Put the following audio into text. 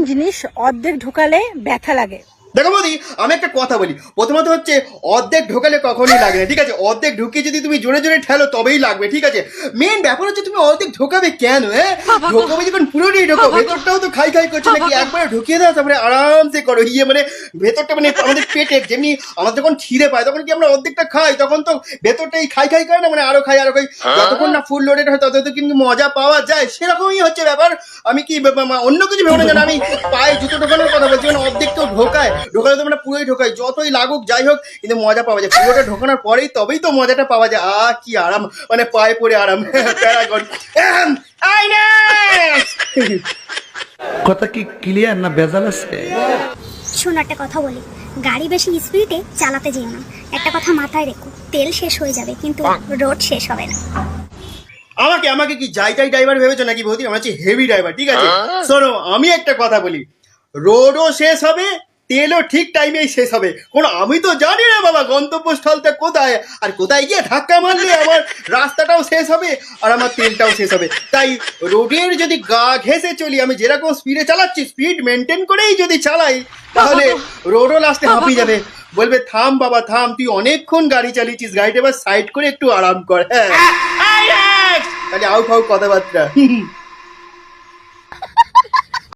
জিনিস অর্ধেক ঢোকালে ব্যথা লাগে। দেখো বৌদি, আমি একটা কথা বলি। প্রথমত হচ্ছে অর্ধেক ঢোকালে কখনোই লাগে না, ঠিক আছে? অর্ধেক ঢুকিয়ে যদি তুমি জোরে জোরে ঠেলো তবেই লাগবে, ঠিক আছে? মেন ব্যাপার হচ্ছে তুমি অর্ধেক ঢোকাবে কেন? হ্যাঁ, ঢোকাবে যখন পুরোটাই ঢোকো, ভেতরটাও তো খাই খাই করছে নাকি? একবারে ঢুকিয়ে দাও, তারপরে আরামসে করো। মানে ভেতরটা মানে আমাদের পেটে যেমনি আমাদের যখন খিদে পায় তখন কি আমরা অর্ধেকটা খাই, তখন তো ভেতরটাই খাই খাই করে না, মানে আরো খাই আরো খাই। যতক্ষণ না ফুল লোডেড হয় ততক্ষণ কিন্তু মজা পাওয়া যায়। সেরকমই হচ্ছে ব্যাপার। আমি কি অন্য কিছু ভেবো না, জানো? আমি পায়ে জুতো ঢোকানোর কথা বলছি। মানে অর্ধেক কেউ ঢোকালে তো আমরা পুরোই ঢোকাই, যতই লাগুক যাই হোক, কিন্তু মজা পাওয়া যায় পুরোটা ঢোকানোর পরেই, তবেই তো মজাটা পাওয়া যায়। কি আরাম, মানে পায়ে পড়ে আরাম। প্যারাগন। কথা কি ক্লিয়ার না ভেজাল আছে? শোনো, একটা কথা বলি, গাড়ি বেশি স্পিডে চালাতে যেও না। একটা কথা মাথায় রেখো, তেল শেষ হয়ে যাবে কিন্তু রোড শেষ হবে না। আমাকে কি যাই তাই ড্রাইভার ভেবেছো নাকি বৌদি? আমার হচ্ছে হেভি ড্রাইভার, ঠিক আছে? শোনো, আমি একটা কথা বলি, রোডও শেষ হবে, তেলও ঠিক টাইমেই শেষ হবে। আমি তো জানি না বাবা গন্তব্যস্থলটা কোথায়, আর কোথায় গিয়ে ধাক্কা মারলে আমার রাস্তাটাও শেষ হবে আর আমার তেলটাও শেষ হবে। তাই রোডের যদি গা ঘেঁষে চলি, আমি যেরকম স্পিডে চালাচ্ছি, স্পিড মেনটেন করেই যদি চালাই, তাহলে রোডও লাস্টে হাঁপিয়ে যাবে, বলবে থাম বাবা থাম, তুই অনেকক্ষণ গাড়ি চালিয়েছিস, গাড়িটা এবার সাইড করে একটু আরাম কর। হ্যাঁ, তাহলে আউ ফাউ কথাবার্তা।